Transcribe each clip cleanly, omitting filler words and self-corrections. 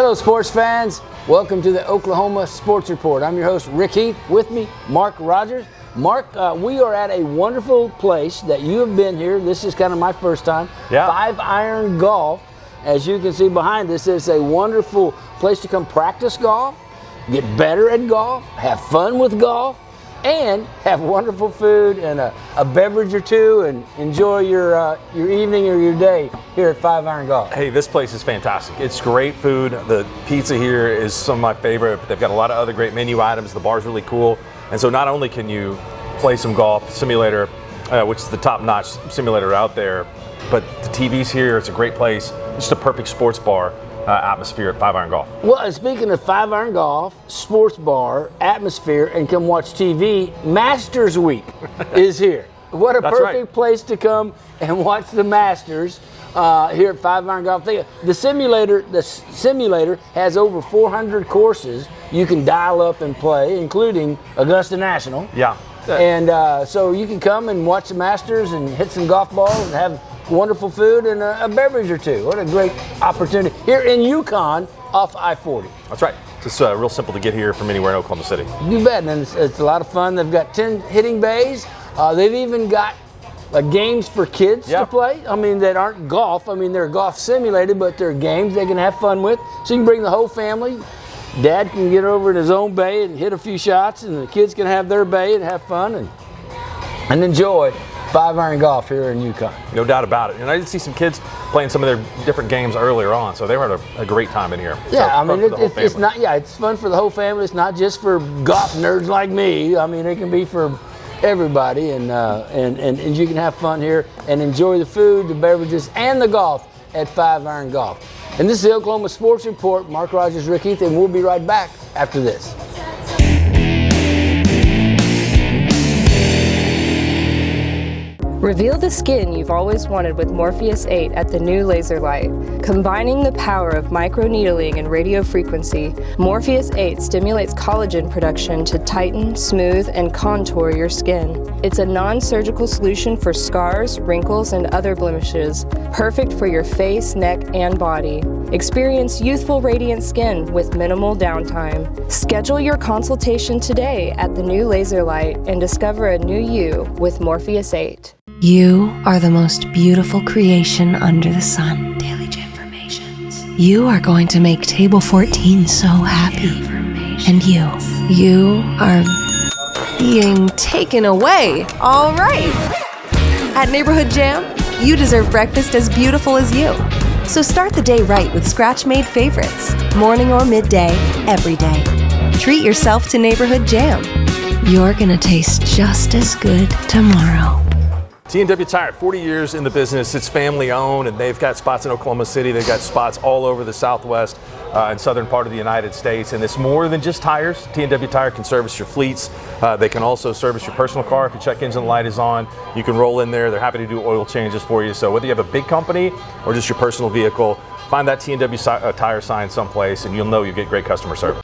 Hello, sports fans. Welcome to the Oklahoma Sports Report. I'm your host, Rick Heath. With me, Mark Rogers. Mark, we are at a wonderful place that you have been here. This is kind of my first time. Yeah. 5 Iron Golf. As you can see behind us, it's a wonderful place to come practice golf, get better at golf, have fun with golf, and have wonderful food and a beverage or two, and enjoy your evening or your day here at 5 Iron Golf. Hey, this place is fantastic. It's great food. The pizza here is some of my favorite, but they've got a lot of other great menu items. The bar's really cool. And so not only can you play some golf simulator, which is the top-notch simulator out there, but the TV's here. It's a great place. It's just a perfect sports bar atmosphere at 5 Iron Golf. Well, and speaking of 5 Iron Golf, sports bar, atmosphere, and come watch TV, Masters Week is here. What a That's perfect right. place to come and watch the Masters here at 5 Iron Golf. The simulator has over 400 courses you can dial up and play, including Augusta National. Yeah. And so you can come and watch the Masters and hit some golf balls and have wonderful food and a beverage or two. What a great opportunity here in Yukon off I-40. That's right. It's real simple to get here from anywhere in Oklahoma City. You bet, and it's a lot of fun. They've got 10 hitting bays. They've even got games for kids to play. I mean, that aren't golf. I mean, they're golf simulated, but they're games they can have fun with. So you can bring the whole family. Dad can get over in his own bay and hit a few shots, and the kids can have their bay and have fun and enjoy 5 Iron Golf here in Yukon. No doubt about it. And I did see some kids playing some of their different games earlier on, so they were having a great time in here. Yeah, So, I mean, it's not. it's fun for the whole family. It's not just for golf nerds like me. I mean, it can be for everybody, and you can have fun here and enjoy the food, the beverages, and the golf at 5 Iron Golf. And this is the Oklahoma Sports Report. Mark Rogers, Rick Heath, and we'll be right back after this. Reveal the skin you've always wanted with Morpheus 8 at the new Laser Light. Combining the power of microneedling and radio frequency, Morpheus 8 stimulates collagen production to tighten, smooth, and contour your skin. It's a non-surgical solution for scars, wrinkles, and other blemishes, perfect for your face, neck, and body. Experience youthful, radiant skin with minimal downtime. Schedule your consultation today at the new Laser Light and discover a new you with Morpheus 8. You are the most beautiful creation under the sun. Daily Informations. You are going to make Table 14 so happy. And you are being taken away. All right. At Neighborhood Jam, you deserve breakfast as beautiful as you. So start the day right with scratch-made favorites. Morning or midday, every day. Treat yourself to Neighborhood Jam. You're gonna taste just as good tomorrow. T&W Tire, 40 years in the business. It's family owned, and they've got spots in Oklahoma City. They've got spots all over the Southwest and southern part of the United States. And it's more than just tires. T&W Tire can service your fleets. They can also service your personal car. If your check engine light is on, you can roll in there. They're happy to do oil changes for you. So whether you have a big company or just your personal vehicle, find that T&W Tire sign someplace, and you'll know you get great customer service.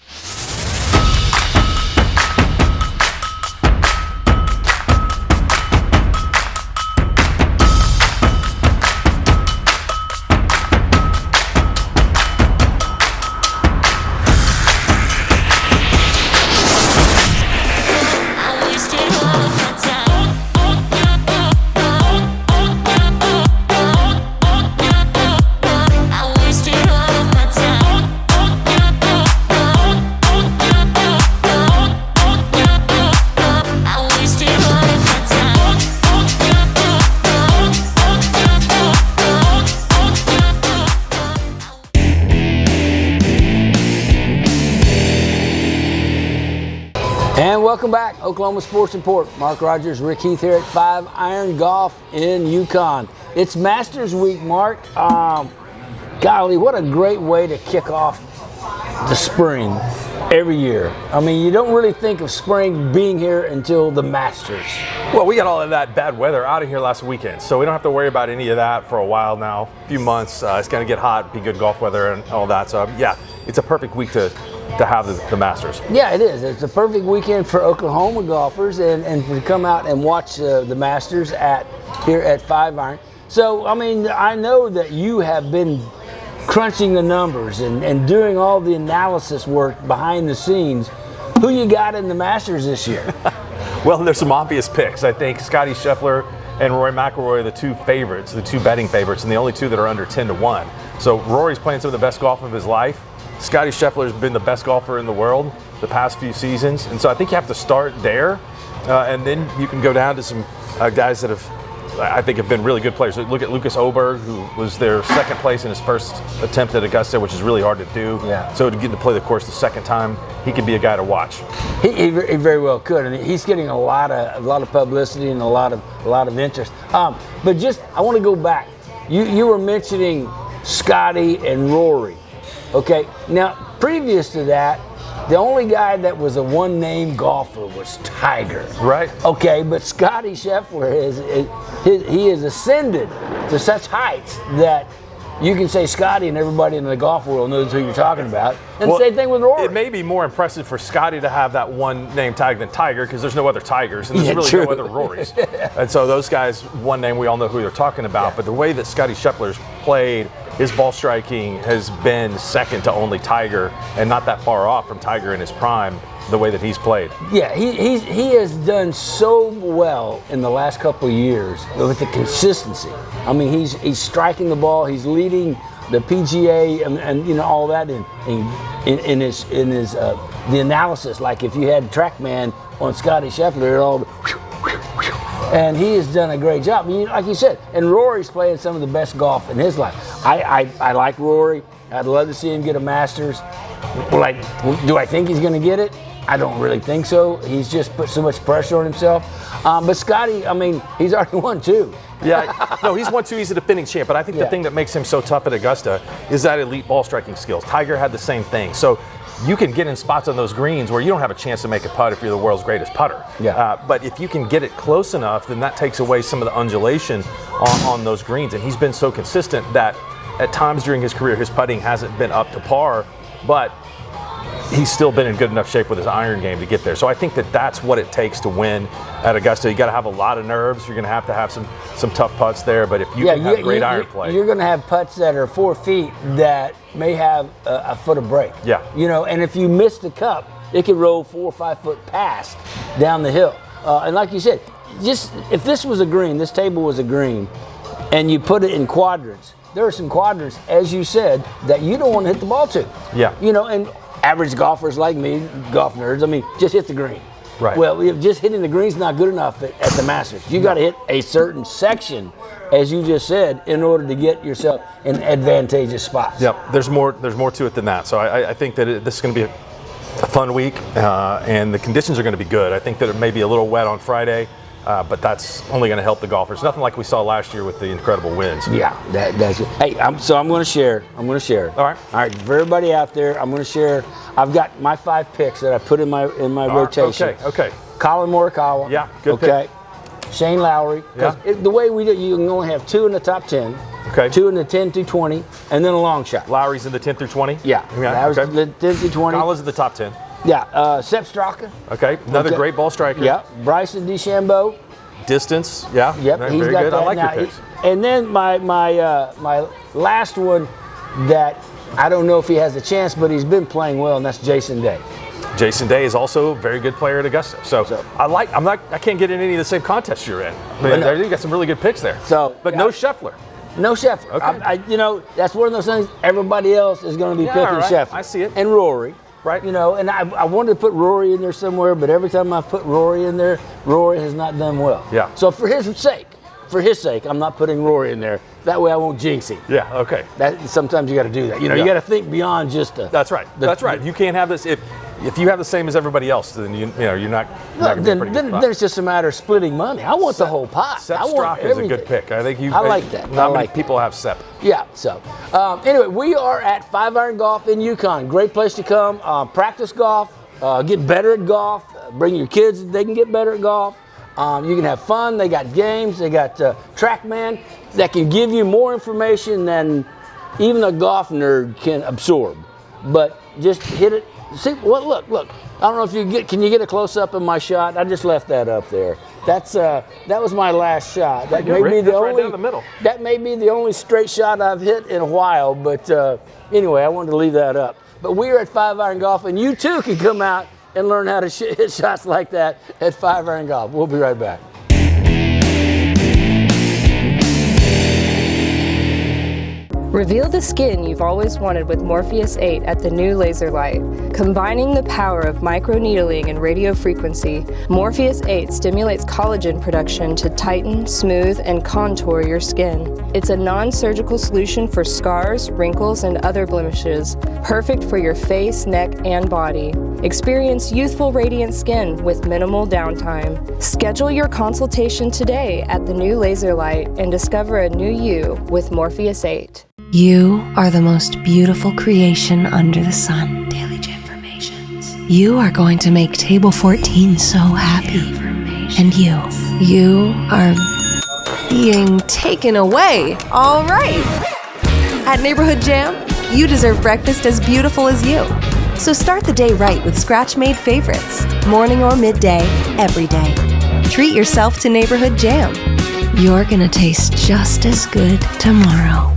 And welcome back, Oklahoma Sports Report. Mark Rogers, Rick Heath here at 5 Iron Golf in Yukon. It's Masters Week, Mark. Golly, what a great way to kick off the spring every year. I mean, you don't really think of spring being here until the Masters. Well, we got all of that bad weather out of here last weekend, so we don't have to worry about any of that for a while now, a few months. It's going to get hot, be good golf weather and all that. So, yeah, it's a perfect week to have the Masters. Yeah, it is. It's a perfect weekend for Oklahoma golfers and to come out and watch the Masters here at 5 Iron. So, I mean, I know that you have been crunching the numbers and doing all the analysis work behind the scenes, who you got in the Masters this year? Well, there's some obvious picks. I think Scottie Scheffler and Rory McIlroy are the two favorites, the two betting favorites, and the only two that are under 10-1. So Rory's playing some of the best golf of his life. Scottie Scheffler's been the best golfer in the world the past few seasons, and so I think you have to start there, and then you can go down to some guys that I think have been really good players. Look at Lucas Oberg, who was their second place in his first attempt at Augusta, which is really hard to do. Yeah. So to get to play the course the second time, he could be a guy to watch. He very well could, and he's getting a lot of publicity and a lot of interest. But just I want to go back. You were mentioning Scottie and Rory. Okay. Now, previous to that, the only guy that was a one-name golfer was Tiger. Right. Okay, but Scottie Scheffler he has ascended to such heights that you can say Scottie and everybody in the golf world knows who you're talking about. And same thing with Rory. It may be more impressive for Scottie to have that one name tag than Tiger because there's no other Tigers and there's really true. no other Rorys. And so those guys, one name, we all know who they're talking about. Yeah. But the way that Scottie Scheffler's played, his ball striking has been second to only Tiger and not that far off from Tiger in his prime, the way that he's played. Yeah, he has done so well in the last couple of years with the consistency. I mean, he's striking the ball, he's leading the PGA and you know all that in his the analysis. Like if you had TrackMan on Scottie Scheffler, it all. And he has done a great job. I mean, like you said, and Rory's playing some of the best golf in his life. I like Rory. I'd love to see him get a Masters. Like, do I think he's going to get it? I don't really think so. He's just put so much pressure on himself. But Scottie, I mean, he's already won two. Yeah, no, he's won two. He's a defending champ. But I think the thing that makes him so tough at Augusta is that elite ball striking skills. Tiger had the same thing. So you can get in spots on those greens where you don't have a chance to make a putt if you're the world's greatest putter. Yeah. But if you can get it close enough, then that takes away some of the undulation on those greens. And he's been so consistent that at times during his career, his putting hasn't been up to par, but he's still been in good enough shape with his iron game to get there. So I think that that's what it takes to win at Augusta. You got to have a lot of nerves. You're going to have some tough putts there. But if you can have great iron play, you're going to have putts that are 4 feet that may have a foot of break. Yeah. You know, and if you miss the cup, it could roll 4 or 5 foot past down the hill. And like you said, just if this was a green, this table was a green, and you put it in quadrants, there are some quadrants, as you said, that you don't want to hit the ball to. Yeah. You know, and average golfers like me, golf nerds, I mean, just hit the green. Right. Well, just hitting the green's not good enough at the Masters. You got to hit a certain section, as you just said, in order to get yourself in advantageous spots. Yep. There's more to it than that. So I think that this is going to be a fun week, and the conditions are going to be good. I think that it may be a little wet on Friday. But that's only going to help the golfers. Nothing like we saw last year with the incredible winds. Yeah, that's it. Hey, I'm going to share. All right. For everybody out there, I'm going to share. I've got my 5 picks that I put in my rotation. Okay. Colin Morikawa. Yeah, good pick. Shane Lowry. Yeah. The way we do, you can only have 2 in the top 10. Okay. 2 in the 10 through 20, and then a long shot. Lowry's in the 10 through 20? Yeah. Lowry's in the 10 through 20. Colin's in the top 10. Yeah. Sepp Straka. Okay. Another great ball striker. Yeah. Bryson DeChambeau. Distance. Yeah. Yep. Very He's got good. that. I like now, your picks. And then my last one that I don't know if he has a chance, but he's been playing well, and that's Jason Day. Jason Day is also a very good player at Augusta. So I can't get in any of the same contests you're in. You got some really good picks there. But no Scheffler. No Scheffler. Okay. That's one of those things. Everybody else is going to be picking Scheffler. I see it. And Rory. Right. You know, and I wanted to put Rory in there somewhere, but every time I've put Rory in there, Rory has not done well. Yeah. So for his sake, I'm not putting Rory in there. That way I won't jinx him. Yeah, okay. Sometimes you got to do that. You know, you got to think beyond just That's right. That's right. You can't have this if you have the same as everybody else, then you're not going to be in a pretty good spot. Then it's just a matter of splitting money. I want the whole pot. Sepp Straka is a good pick. I think I like that. Not many people have Sepp. Yeah. So anyway, we are at 5 Iron Golf in Yukon. Great place to come. Practice golf. Get better at golf. Bring your kids. They can get better at golf. You can have fun. They got games. They got TrackMan that can give you more information than even a golf nerd can absorb. But just hit it See, well, look. I don't know if can you get a close up of my shot? I just left that up there. That was my last shot. That may be the only. Right down the middle. That may be the only straight shot I've hit in a while. But anyway, I wanted to leave that up. But we're at 5-Iron Golf, and you too can come out and learn how to hit shots like that at 5-Iron Golf. We'll be right back. Reveal the skin you've always wanted with Morpheus 8 at the new Laser Light. Combining the power of microneedling and radio frequency, Morpheus 8 stimulates collagen production to tighten, smooth, and contour your skin. It's a non-surgical solution for scars, wrinkles, and other blemishes, perfect for your face, neck, and body. Experience youthful, radiant skin with minimal downtime. Schedule your consultation today at the new Laser Light and discover a new you with Morpheus 8. You are the most beautiful creation under the sun. Daily Gemformations. You are going to make Table 14 so happy. And you are being taken away. All right. At Neighborhood Jam, you deserve breakfast as beautiful as you. So start the day right with scratch-made favorites, morning or midday, every day. Treat yourself to Neighborhood Jam. You're gonna taste just as good tomorrow.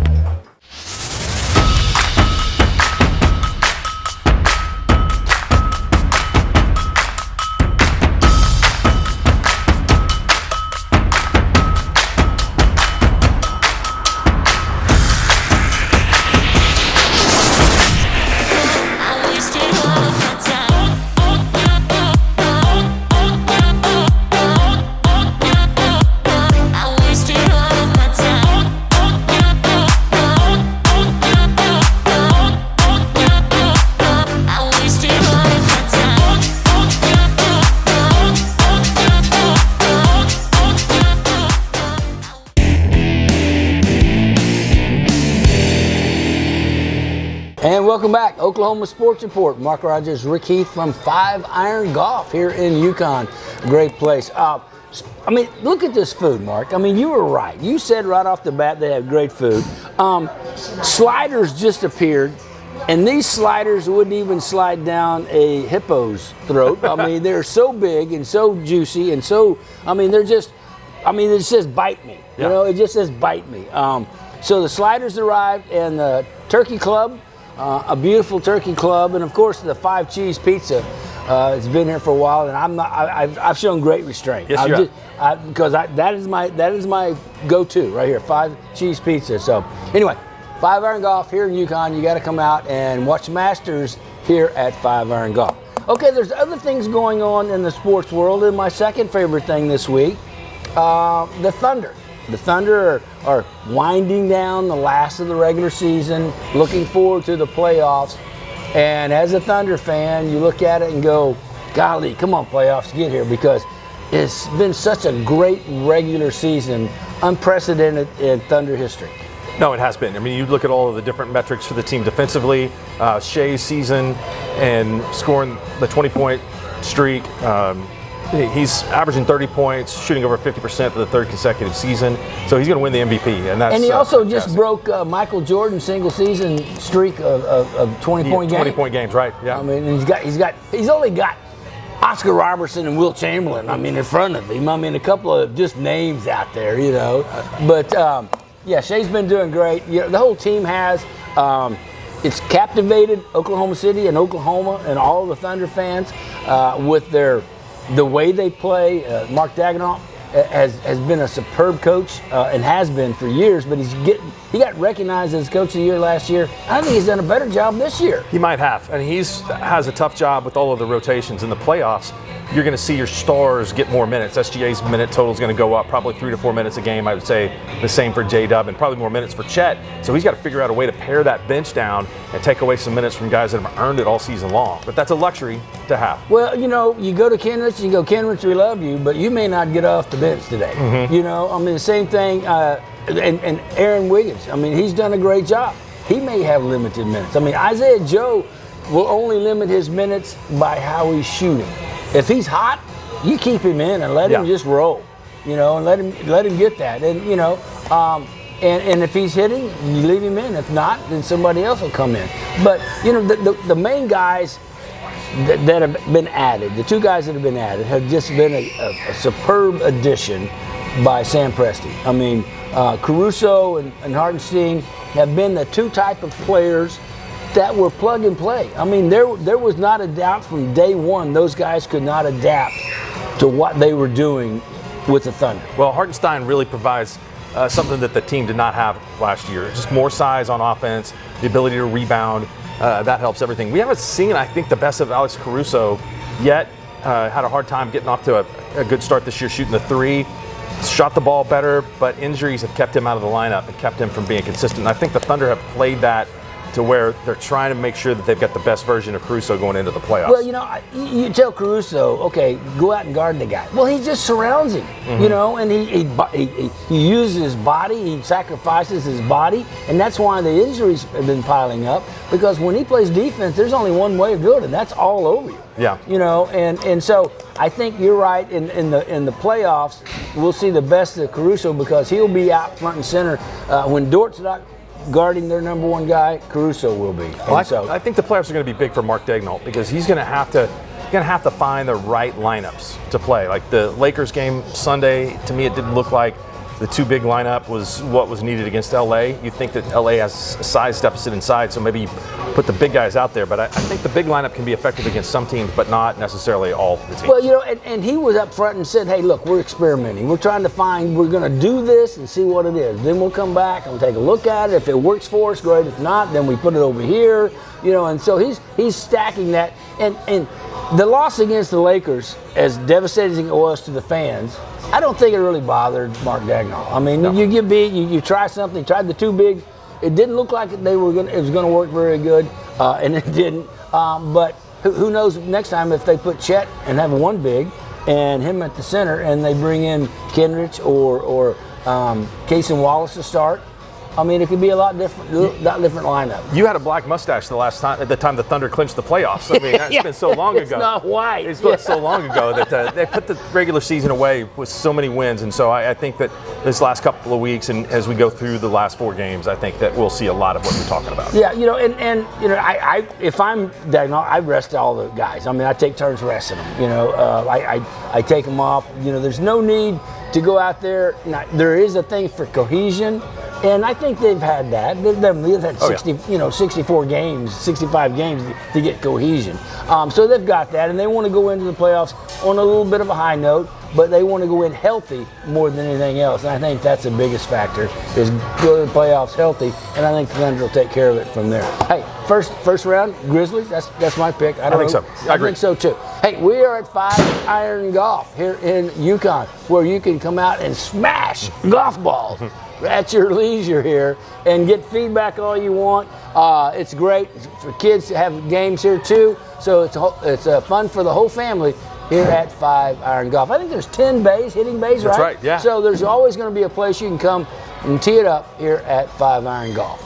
And welcome back, Oklahoma Sports Report. Mark Rogers, Rick Heath from 5-Iron Golf here in Yukon. Great place. I mean, look at this food, Mark. I mean, you were right. You said right off the bat they have great food. Sliders just appeared, and these sliders wouldn't even slide down a hippo's throat. I mean, they're so big and so juicy and so, I mean, it just says bite me. You know, it just says bite me. So the sliders arrived, and the turkey club, a beautiful turkey club, and of course the 5 cheese pizza. It's been here for a while, and I've shown great restraint. Yes, you have. Because that is my go-to right here, 5 cheese pizza. So anyway, 5-Iron Golf here in Yukon. You got to come out and watch Masters here at 5-Iron Golf. Okay, there's other things going on in the sports world, and my second favorite thing this week, the Thunder. The Thunder are winding down the last of the regular season, looking forward to the playoffs. And as a Thunder fan, you look at it and go, golly, come on, playoffs, get here, because it's been such a great regular season, unprecedented in Thunder history. No, it has been. I mean, you look at all of the different metrics for the team defensively, Shea's season and scoring the 20-point streak. He's averaging 30 points, shooting over 50% for the 3rd consecutive season. So he's going to win the MVP, and he also just broke Michael Jordan's single-season streak of 20-point games. 20-point games, right? Yeah. I mean, he's only got Oscar Robertson and Wilt Chamberlain. I mean, in front of him. I mean, a couple of just names out there, you know. But yeah, Shea's been doing great. You know, the whole team has. It's captivated Oklahoma City and Oklahoma and all the Thunder fans with the way they play. Mark Daigneault has been a superb coach and has been for years, but he got recognized as Coach of the Year last year. I think he's done a better job this year. He might have, and has a tough job with all of the rotations in the playoffs. You're going to see your stars get more minutes. SGA's minute total is going to go up probably 3 to 4 minutes a game. I would say the same for J-Dub, and probably more minutes for Chet. So he's got to figure out a way to pare that bench down and take away some minutes from guys that have earned it all season long. But that's a luxury to have. Well, you know, you go to Kenrich and you go, Kenrich, we love you, but you may not get off the bench today. Mm-hmm. You know, I mean, the same thing, and Aaron Wiggins, I mean, he's done a great job. He may have limited minutes. I mean, Isaiah Joe will only limit his minutes by how he's shooting. If he's hot, you keep him in and let him just roll, you know, and let him get that. And, you know, and if he's hitting, you leave him in. If not, then somebody else will come in. But, you know, the main guys that have been added, the two guys that have been added, have just been a superb addition by Sam Presti. I mean, Caruso and Hartenstein have been the two type of players that were plug and play. I mean, there was not a doubt from day one those guys could not adapt to what they were doing with the Thunder. Well, Hartenstein really provides something that the team did not have last year. Just more size on offense, the ability to rebound. That helps everything. We haven't seen, I think, the best of Alex Caruso yet. Had a hard time getting off to a good start this year, shooting the three. Shot the ball better, but injuries have kept him out of the lineup and kept him from being consistent. And I think the Thunder have played that to where they're trying to make sure that they've got the best version of Caruso going into the playoffs. Well, you know, you tell Caruso, okay, go out and guard the guy. Well, he just surrounds him, you know, and he uses his body, he sacrifices his body, and that's why the injuries have been piling up, because when he plays defense, there's only one way to do it, and that's all over you. Yeah. You know, and so I think you're right. In the playoffs, we'll see the best of Caruso, because he'll be out front and center when Dort's not guarding their number one guy. Caruso will be. Well, I think the playoffs are going to be big for Mark Daigneault, because he's going to have to find the right lineups to play. Like the Lakers game Sunday, to me, it didn't look like the two big lineup was what was needed against LA. You think that LA has a size deficit inside, so maybe you put the big guys out there. But I think the big lineup can be effective against some teams, but not necessarily all the teams. Well, you know, and he was up front and said, hey, look, we're experimenting. We're trying to find, we're going to do this and see what it is. Then we'll come back and take a look at it. If it works for us, great. If not, then we put it over here. You know, and so he's stacking that. And the loss against the Lakers, as devastating as it was to the fans, I don't think it really bothered Mark Daigneault. I mean, you get beat, you try something, you tried the two big. It didn't look like it was going to work very good, and it didn't. But who knows next time if they put Chet and have one big and him at the center, and they bring in Kenrich or Cason Wallace to start. I mean, it could be a lot different lineup. You had a black mustache at the time the Thunder clinched the playoffs. I mean, it's been so long ago. It's not white. It's been so long ago that they put the regular season away with so many wins. And so I think that this last couple of weeks, and as we go through the last 4 games, I think that we'll see a lot of what you're talking about. Yeah, you know, and you know, if I'm Daigneault, I rest all the guys. I mean, I take turns resting them. You know, I take them off. You know, there's no need to go out there. Now, there is a thing for cohesion. And I think they've had that. They've had 64 games, 65 games to get cohesion. So they've got that, and they want to go into the playoffs on a little bit of a high note, but they want to go in healthy more than anything else. And I think that's the biggest factor, is go to the playoffs healthy, and I think the Thunder will take care of it from there. Hey, first round, Grizzlies, that's my pick. I think so. I agree. Think so too. Hey, we are at 5 Iron Golf here in Yukon, where you can come out and smash golf balls at your leisure here and get feedback all you want. It's great for kids to have games here too, so it's fun for the whole family here at 5 Iron Golf. I think there's 10 bays, hitting bays, right? That's right, yeah. So there's always going to be a place you can come and tee it up here at 5 Iron Golf.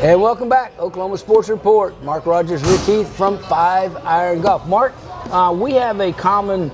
And welcome back, Oklahoma Sports Report. Mark Rogers, Rick Heath from 5 Iron Golf. Mark, we have a common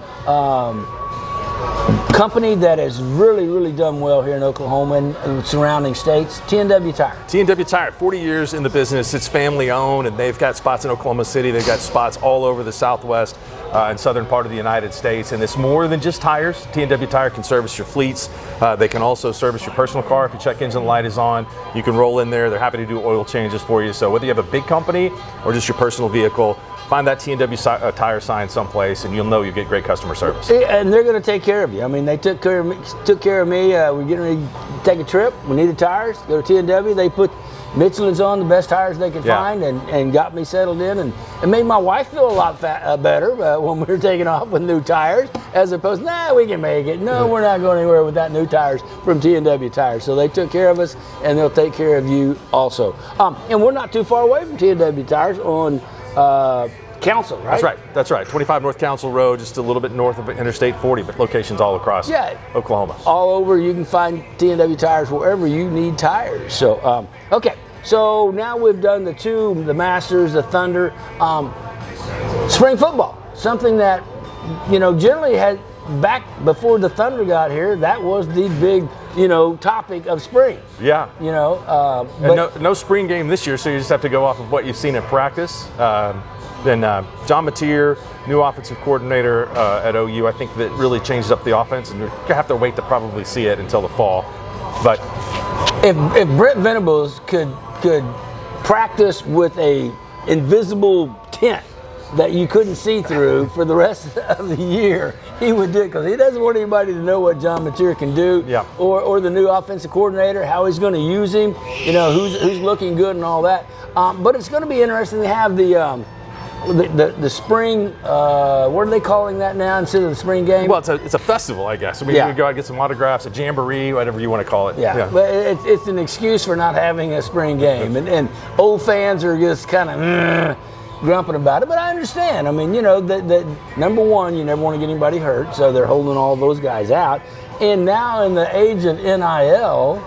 company that has really, really done well here in Oklahoma and surrounding states, T&W Tire. T&W Tire, 40 years in the business. It's family owned, and they've got spots in Oklahoma City. They've got spots all over the Southwest and southern part of the United States. And it's more than just tires. T&W Tire can service your fleets. They can also service your personal car. If your check engine light is on, you can roll in there. They're happy to do oil changes for you. So whether you have a big company or just your personal vehicle, find that T&W Tire sign someplace, and you'll know you get great customer service. And they're going to take care of you. I mean, they took care of me. We're getting ready to take a trip. We needed tires. Go to T&W. They put Michelin's on, the best tires they could find, and got me settled in, and made my wife feel a lot better when we were taking off with new tires, as opposed to, we can make it. No, we're not going anywhere without new tires from T&W Tires. So they took care of us, and they'll take care of you also. And we're not too far away from T&W Tires on Council, right? That's right. 25 North Council Road, just a little bit north of Interstate 40, but locations all across Oklahoma. All over. You can find T&W Tires wherever you need tires. So, okay. So now we've done the Masters, the Thunder, spring football, something that, generally back before the Thunder got here, that was the big, topic of spring. Yeah. But No spring game this year, so you just have to go off of what you've seen in practice. Then John Mateer, new offensive coordinator at OU, I think that really changes up the offense, and you have to wait to probably see it until the fall. But if Brent Venables could practice with a invisible tent that you couldn't see through for the rest of the year, he would do it, because he doesn't want anybody to know what John Mateer can do, or the new offensive coordinator, how he's going to use him, who's looking good and all that. But it's going to be interesting to have the spring, what are they calling that now instead of the spring game? Well, it's a festival, I guess. I mean, you go out and get some autographs, a jamboree, whatever you want to call it. Yeah. But it's an excuse for not having a spring game. And old fans are just kind of grumping about it. But I understand. I mean, the number one, you never want to get anybody hurt, so they're holding all those guys out. And now in the age of NIL,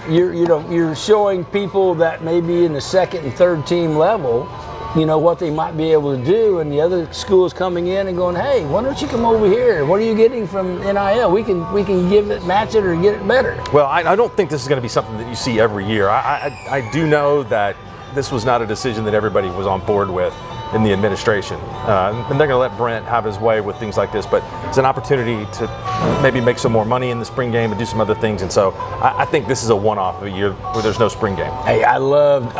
you're showing people that maybe in the second and third team level, what they might be able to do, and the other schools coming in and going, hey, why don't you come over here? What are you getting from NIL? We can give it, match it, or get it better. Well, I don't think this is going to be something that you see every year. I do know that this was not a decision that everybody was on board with in the administration. And they're going to let Brent have his way with things like this, but it's an opportunity to maybe make some more money in the spring game and do some other things. And so I think this is a one-off of a year where there's no spring game. Hey, I loved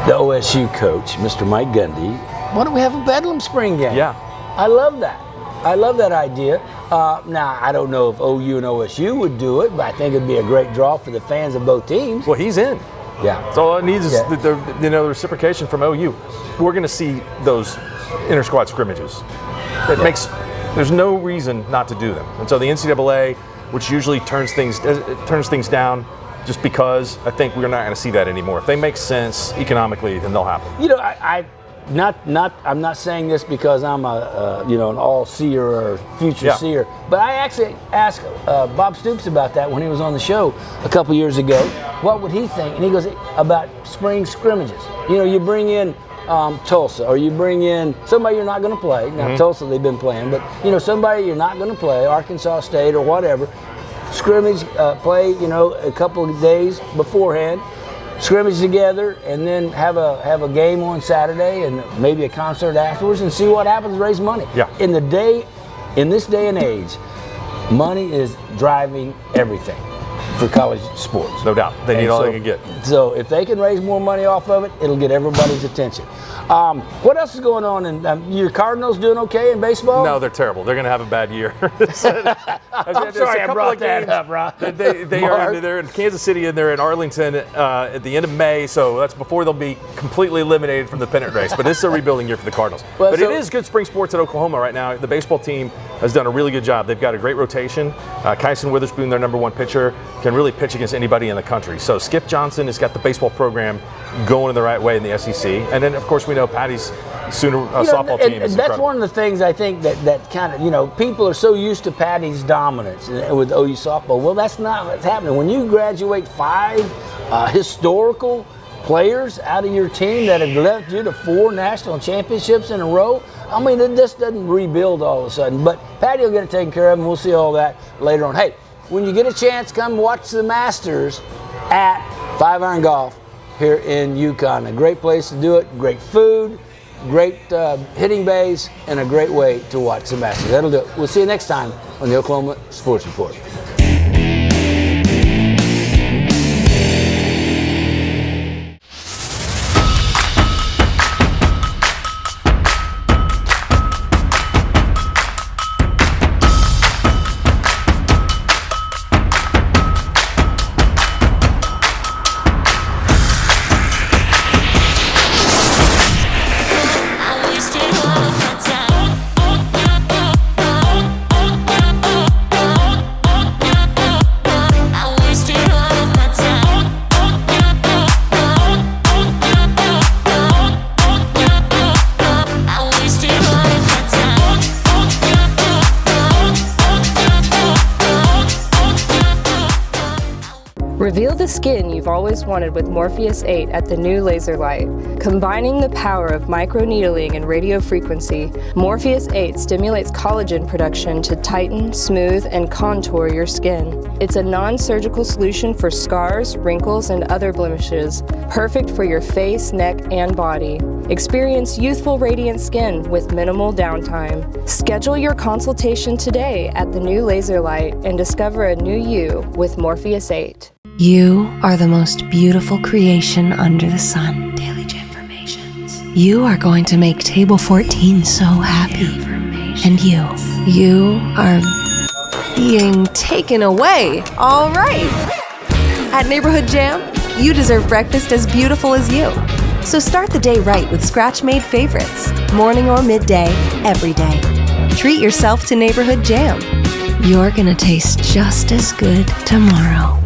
the OSU coach, Mr. Mike Gundy. Why don't we have a Bedlam spring game? Yeah. I love that. I love that idea. Now, I don't know if OU and OSU would do it, but I think it'd be a great draw for the fans of both teams. Well, he's in. Yeah. So all it needs is the reciprocation from OU. We're going to see those inter-squad scrimmages. There's no reason not to do them. And so the NCAA, which usually turns things down just because, I think we're not going to see that anymore. If they make sense economically, then they'll happen. I'm not saying this because I'm an all-seer or future seer, but I actually asked Bob Stoops about that when he was on the show a couple years ago. What would he think? And he goes, about spring scrimmages. You bring in Tulsa, or you bring in somebody you're not going to play. Now, Tulsa, they've been playing, but somebody you're not going to play, Arkansas State or whatever. Scrimmage, play, a couple of days beforehand. Scrimmage together, and then have a game on Saturday, and maybe a concert afterwards, and see what happens. Raise money. Yeah. In this day and age, money is driving everything for college sports. No doubt. They need all they can get. So if they can raise more money off of it, it'll get everybody's attention. What else is going on? And your Cardinals doing okay in baseball? No, they're terrible. They're going to have a bad year. I'm sorry I brought that up, Rob. They're in Kansas City and they're in Arlington at the end of May, so that's before they'll be completely eliminated from the pennant race. But this is a rebuilding year for the Cardinals. It is good spring sports at Oklahoma right now. The baseball team has done a really good job. They've got a great rotation. Kyson Witherspoon, their number one pitcher, can really pitch against anybody in the country. So Skip Johnson has got the baseball program going in the right way in the SEC. And then, of course, we know Patty's Sooner softball team is that's incredible. One of the things I think that kind of, people are so used to Patty's dominance with OU softball. Well, that's not what's happening. When you graduate 5 historical players out of your team that have led you to 4 national championships in a row, I mean, it just doesn't rebuild all of a sudden. But Patty will get it taken care of, and we'll see all that later on. Hey, when you get a chance, come watch the Masters at 5 Iron Golf here in Yukon. A great place to do it, great food, great hitting bays, and a great way to watch the Masters. That'll do it. We'll see you next time on the Oklahoma Sports Report. Reveal the skin you've always wanted with Morpheus 8 at the new Laser Light. Combining the power of microneedling and radio frequency, Morpheus 8 stimulates collagen production to tighten, smooth, and contour your skin. It's a non-surgical solution for scars, wrinkles, and other blemishes, perfect for your face, neck, and body. Experience youthful, radiant skin with minimal downtime. Schedule your consultation today at the new Laser Light and discover a new you with Morpheus 8. You are the most beautiful creation under the sun. Daily Informations. You are going to make Table 14 so happy. And you are being taken away. All right. At Neighborhood Jam, you deserve breakfast as beautiful as you. So start the day right with scratch-made favorites, morning or midday, every day. Treat yourself to Neighborhood Jam. You're gonna taste just as good tomorrow.